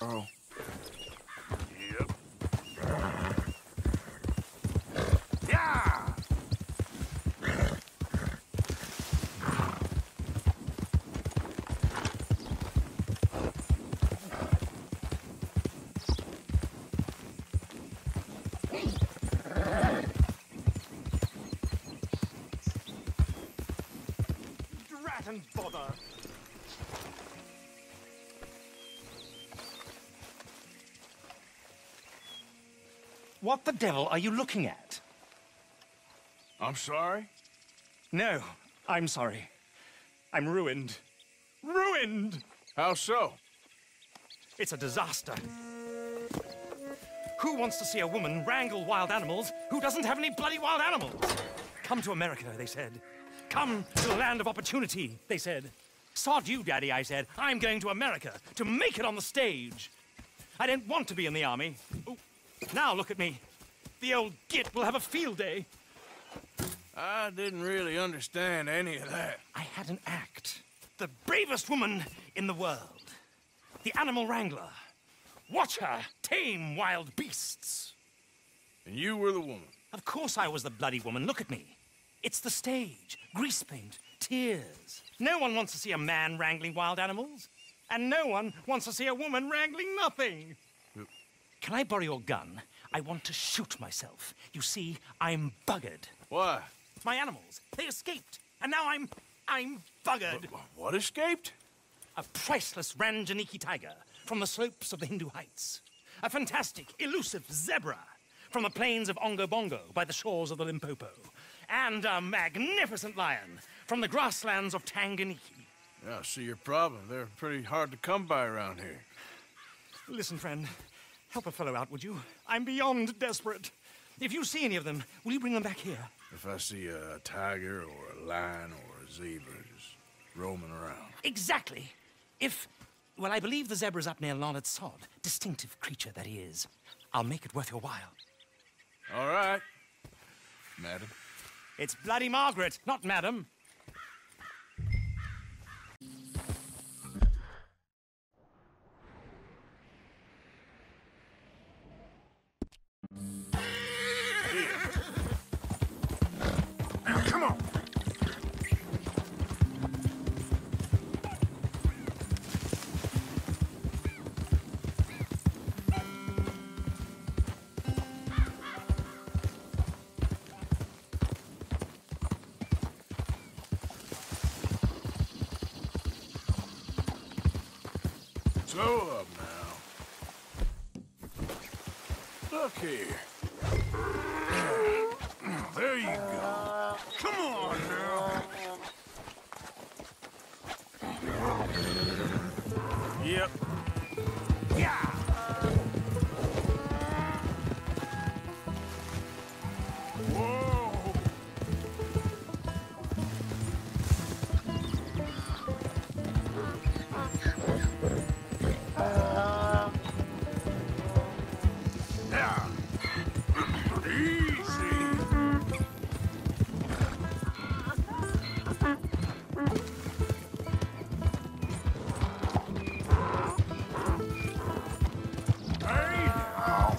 Oh. Yep. Yeah! Drat and bother! What the devil are you looking at? I'm sorry? No, I'm sorry. I'm ruined. Ruined! How so? It's a disaster. Who wants to see a woman wrangle wild animals who doesn't have any bloody wild animals? Come to America, they said. Come to the land of opportunity, they said. Sod you, Daddy, I said. I'm going to America to make it on the stage. I don't want to be in the army. Ooh. Now look at me. The old git will have a field day. I didn't really understand any of that. I had an act. The bravest woman in the world. The animal wrangler. Watch her tame wild beasts. And you were the woman? Of course I was the bloody woman. Look at me. It's the stage. Grease paint. Tears. No one wants to see a man wrangling wild animals. And no one wants to see a woman wrangling nothing. Can I borrow your gun? I want to shoot myself. You see, I'm buggered. Why? My animals, they escaped. And now I'm buggered. What escaped? A priceless Ranjaniki tiger from the slopes of the Hindu Heights. A fantastic, elusive zebra from the plains of Ongo Bongo by the shores of the Limpopo. And a magnificent lion from the grasslands of Tanganyika. Yeah, I see your problem. They're pretty hard to come by around here. Listen, friend. Help a fellow out, would you? I'm beyond desperate. If you see any of them, will you bring them back here? If I see a tiger or a lion or a zebra just roaming around. Exactly. Well, I believe the zebra's up near Larned Sod. Distinctive creature that he is. I'll make it worth your while. All right, madam. It's Bloody Margaret, not madam. Now, come on. Slow up now. Look here. There you go. Come on now. Yep. Yeah! Whoa. Yeah. Easy. Hey now.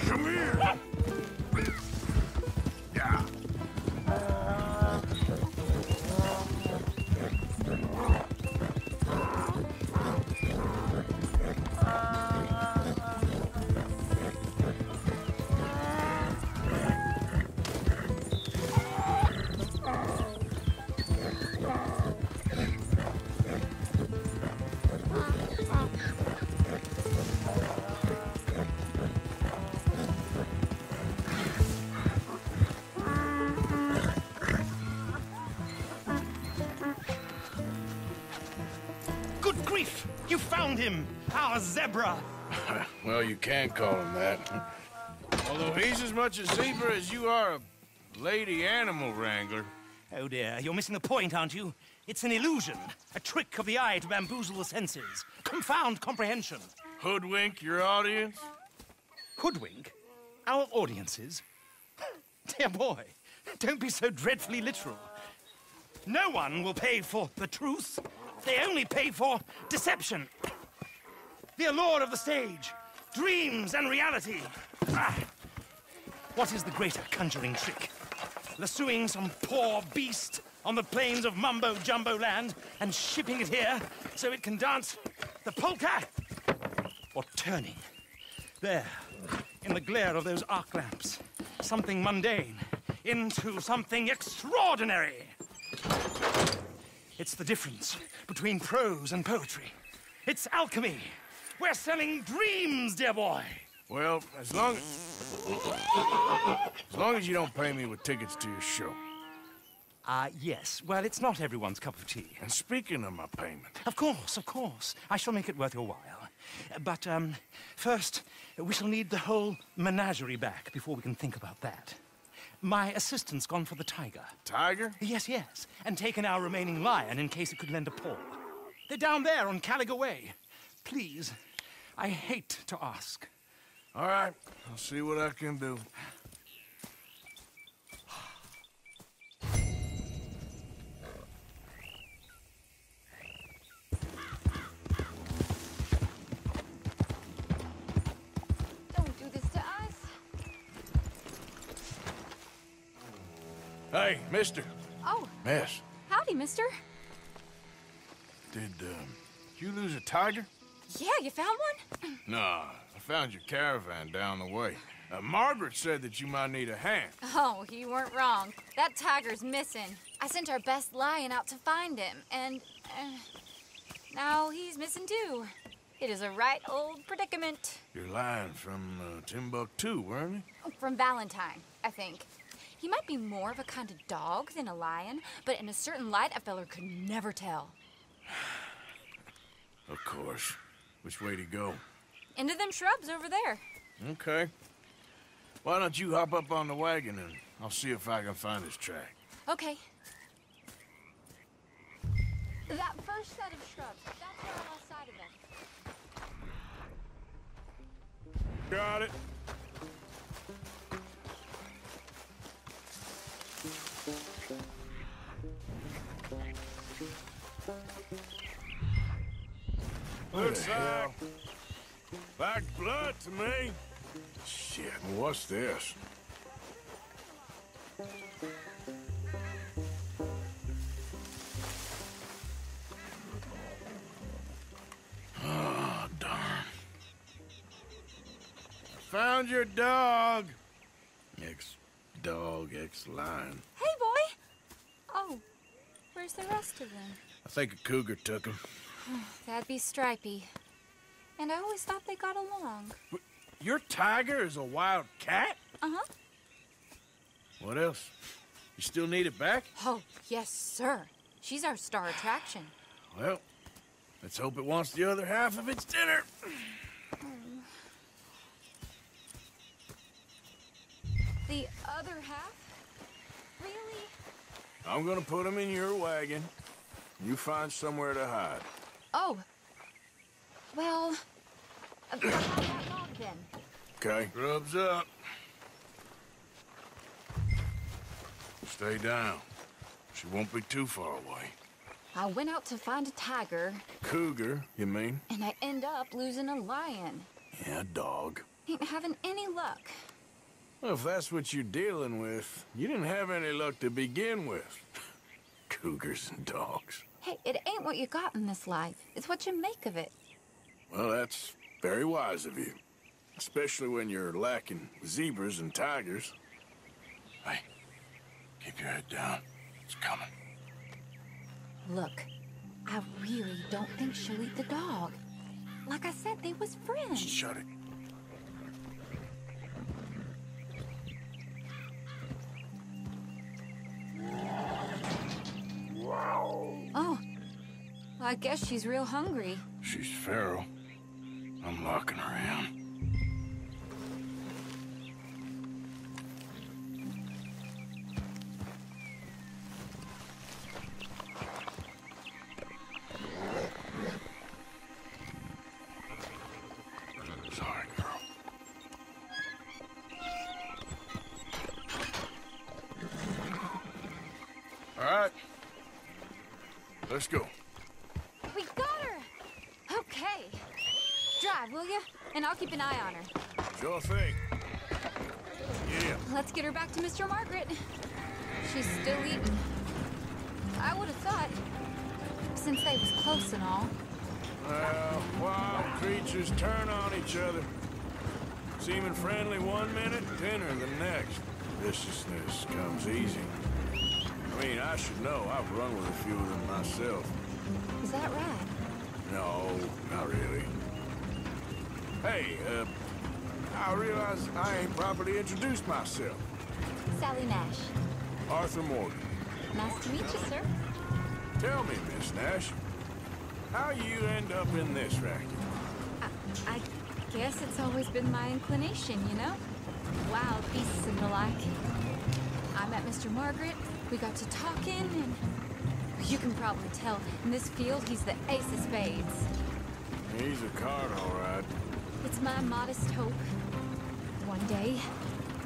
Come here. Yeah. Good grief! You found him! Our zebra! Well, you can call him that. Although he's as much a zebra as you are a lady animal wrangler. Oh dear, you're missing the point, aren't you? It's an illusion, a trick of the eye to bamboozle the senses, confound comprehension. Hoodwink your audience? hoodwink our audiences? Dear boy, don't be so dreadfully literal. No one will pay for the truth. They only pay for deception. The allure of the stage, dreams and reality. Ah. What is the greater conjuring trick? Lassoing some poor beast on the plains of mumbo-jumbo land and shipping it here so it can dance the polka? Or turning, there, in the glare of those arc lamps, something mundane into something extraordinary? It's the difference between prose and poetry. It's alchemy. We're selling dreams, dear boy. Well, as long as you don't pay me with tickets to your show. Yes. Well, it's not everyone's cup of tea. And speaking of my payment... Of course, of course. I shall make it worth your while. But, first, we shall need the whole menagerie back before we can think about that. My assistant's gone for the tiger. Tiger? Yes, yes. And taken our remaining lion in case it could lend a paw. They're down there on Caliga Way. Please, I hate to ask. All right, I'll see what I can do. Don't do this to us. Hey, mister. Oh, Miss, howdy, mister. did you lose a tiger? Yeah, you found one? Nah, I found your caravan down the way. Margaret said that you might need a hand. Oh, you weren't wrong. That tiger's missing. I sent our best lion out to find him, and now he's missing too. It is a right old predicament. You're lying from Timbuktu, weren't you? From Valentine, I think. He might be more of a kind of dog than a lion, but in a certain light, a feller could never tell. Of course. Which way to go? Into them shrubs over there. Okay. Why don't you hop up on the wagon and I'll see if I can find his track. Okay. That first set of shrubs, that's where I lost sight of them. Got it. Looks like blood to me. Shit, what's this? Oh, darn. Found your dog. Ex-dog, ex-lion. Hey, boy! Oh, where's the rest of them? I think a cougar took him. That'd be Stripey. And I always thought they got along. Your tiger is a wild cat? Uh-huh. What else? You still need it back? Oh, yes, sir. She's our star attraction. Well, let's hope it wants the other half of its dinner. The other half? Really? I'm gonna put him in your wagon. You find somewhere to hide. Oh. Well, behind that log, then. Okay. Grub's up. Stay down. She won't be too far away. I went out to find a tiger, Cougar, you mean? and I end up losing a lion. Yeah, dog. Ain't having any luck. Well, if that's what you're dealing with, you didn't have any luck to begin with. Cougars and dogs. Hey, it ain't what you got in this life. It's what you make of it. Well, that's very wise of you. Especially when you're lacking zebras and tigers. Hey, keep your head down. It's coming. Look, I really don't think she'll eat the dog. Like I said, they was friends. Shut it. Oh, I guess she's real hungry. She's feral. I'm locking her in. Sorry, girl. right. Let's go. We got her! Okay. Drive, will you? And I'll keep an eye on her. Sure thing. Yeah. Let's get her back to Mr. Margaret. She's still eating. I would have thought, since they was close and all. Well, wild creatures turn on each other. Seeming friendly one minute, tender the next. Viciousness comes easy. I mean, I should know. I've run with a few of them myself. Is that right? No, not really. Hey, I realize I ain't properly introduced myself. Sally Nash. Arthur Morgan. Nice to meet you, sir. Tell me, Miss Nash, how you end up in this racket? I guess it's always been my inclination, you know? Wild beasts and the like. I met Mr. Margaret, we got to talking, and you can probably tell, in this field, he's the ace of spades. He's a card, all right. It's my modest hope, one day,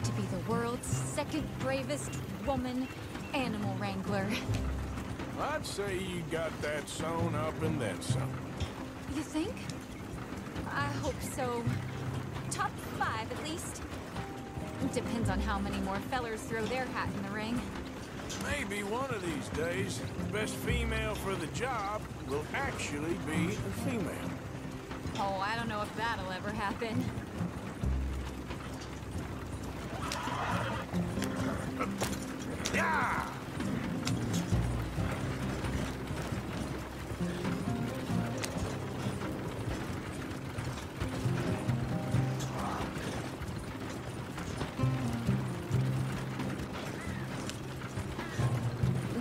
to be the world's second bravest woman animal wrangler. I'd say you got that sewn up and then some. You think? I hope so. Top 5, at least. Depends on how many more fellers throw their hat in the ring. Maybe one of these days, the best female for the job will actually be a female. Oh, I don't know if that'll ever happen. Yeah!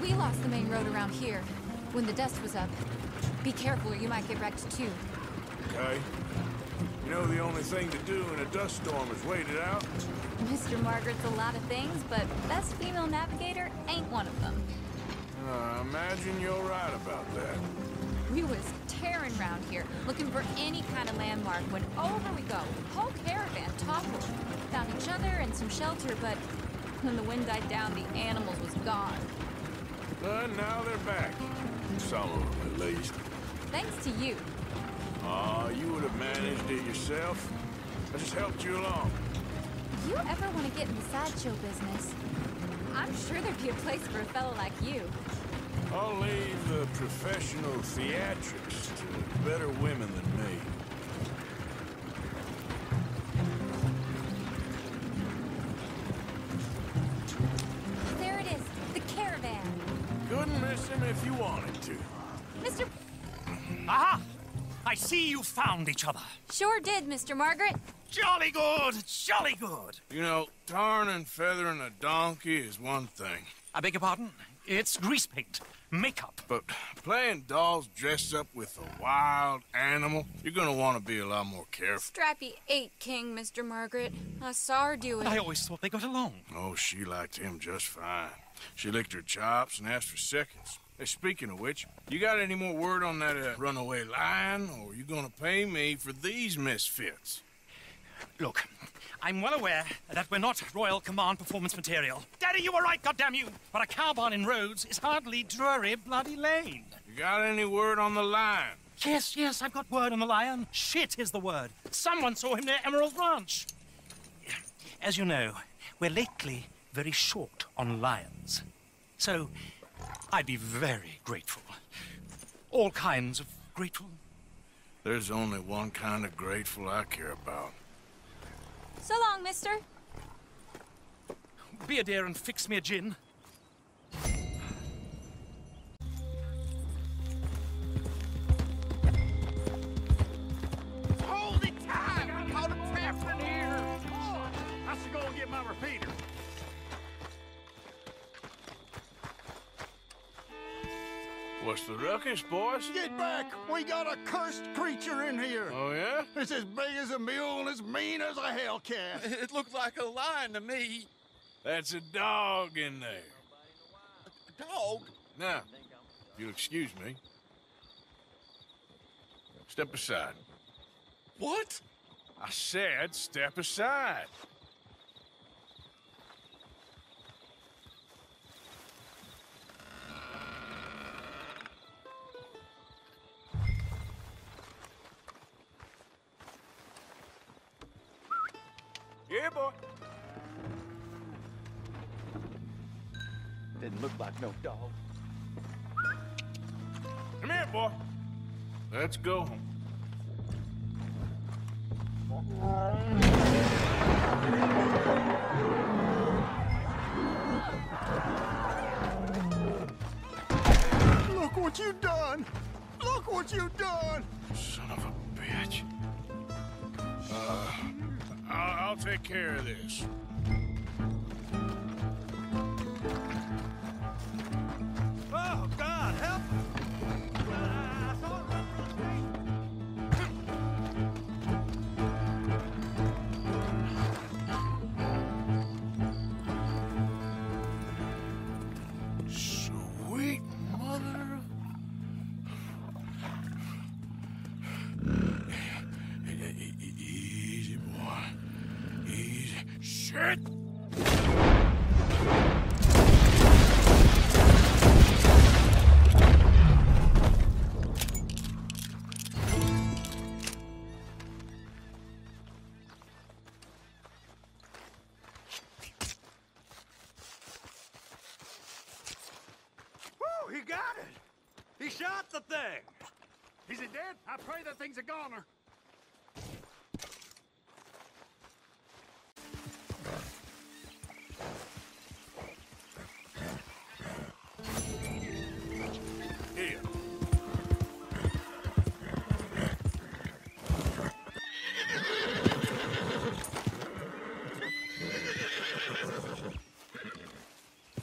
We lost the main road around here when the dust was up. Be careful or you might get wrecked too. Okay. You know the only thing to do in a dust storm is wait it out? Mr. Margaret's a lot of things, but best female navigator ain't one of them. I imagine you're right about that. We was tearing around here, looking for any kind of landmark when over we go. Whole caravan toppled. Found each other and some shelter, but when the wind died down, the animals was gone. But now they're back. Some of them, at least. Thanks to you. Aw, you would have managed it yourself. I just helped you along. If you ever want to get in the sideshow business, I'm sure there'd be a place for a fellow like you. I'll leave the professional theatrics to better women than me. There it is, the caravan. Couldn't miss him if you wanted to. Mr. Aha! I see you found each other. Sure did, Mr. Margaret. Jolly good, jolly good. You know, tarring and feathering a donkey is one thing. I beg your pardon? It's grease paint, makeup. But playing dolls dressed up with a wild animal, you're gonna want to be a lot more careful. Strappy ate King, Mr. Margaret. I saw her do it. I always thought they got along. Oh, she liked him just fine. She licked her chops and asked for seconds. Hey, speaking of which, you got any more word on that runaway lion, or you gonna pay me for these misfits? Look, I'm well aware that we're not Royal Command performance material. Daddy, you were right, goddamn you! But a cow barn in Rhodes is hardly Drury Bloody Lane. You got any word on the lion? Yes, I've got word on the lion. Shit is the word. Someone saw him near Emerald Ranch. As you know, we're lately very short on lions. So, I'd be very grateful. All kinds of grateful. There's only one kind of grateful I care about. So long, mister. Be a dear and fix me a gin. Hold it tight! I caught a trapping here! Oh, I should go and get my repeater. What's the ruckus, boys? Get back! We got a cursed creature in here! Oh, yeah? It's as big as a mule and as mean as a hellcat. It looked like a lion to me. That's a dog in there. A dog? Now, if you'll excuse me, step aside. What? I said step aside. Here, boy. Didn't look like no dog. Come here, boy. Let's go home. Look what you done! Look what you done! Son of a bitch. I'll take care of this. Oh, God, help! I saw it run through the gate. Sweet mother. Easy, boy. Easy. Shit! Woo, he got it! He shot the thing! Is it dead? I pray that thing's a goner. Here.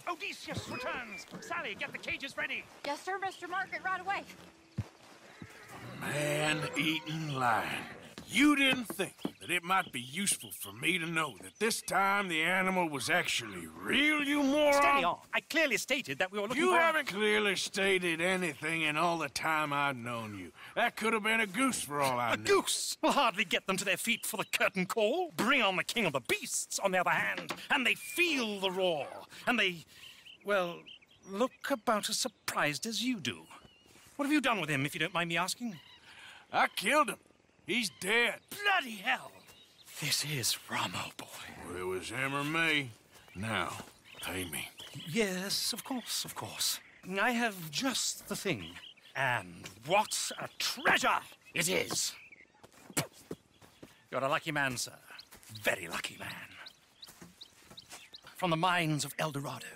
Odysseus returns. Sally, get the cages ready. Yes, sir, Mr. Margaret, right away. Man-eating lion. You didn't think that it might be useful for me to know that this time the animal was actually real, you moron? Steady on. I clearly stated that we were looking You for... haven't clearly stated anything in all the time I've known you. That could have been a goose for all I A knew. goose will hardly get them to their feet for the curtain call. Bring on the king of the beasts, on the other hand, and they feel the roar. And they, well, look about as surprised as you do. What have you done with him, if you don't mind me asking? I killed him. He's dead. Bloody hell! This is Ramo, boy. Well, it was him or me. Now, pay me. Yes, of course, of course. I have just the thing. And what a treasure it is! You're a lucky man, sir. Very lucky man. From the mines of El Dorado,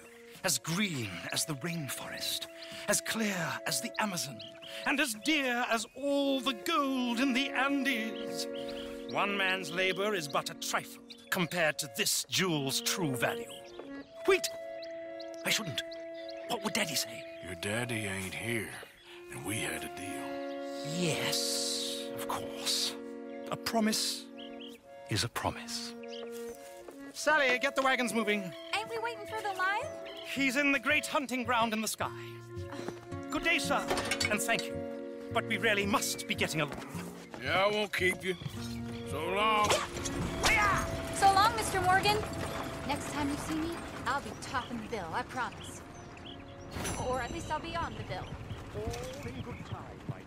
as green as the rainforest, as clear as the Amazon, and as dear as all the gold in the Andes. One man's labor is but a trifle compared to this jewel's true value. Wait! I shouldn't. What would Daddy say? Your daddy ain't here, and we had a deal. Yes, of course. A promise is a promise. Sally, get the wagons moving. Ain't we waiting for the lion? He's in the great hunting ground in the sky. Good day, sir, and thank you. But we really must be getting along. Yeah, I won't keep you. So long. So long, Mr. Morgan. Next time you see me, I'll be topping the bill, I promise. Or at least I'll be on the bill. All in good time, my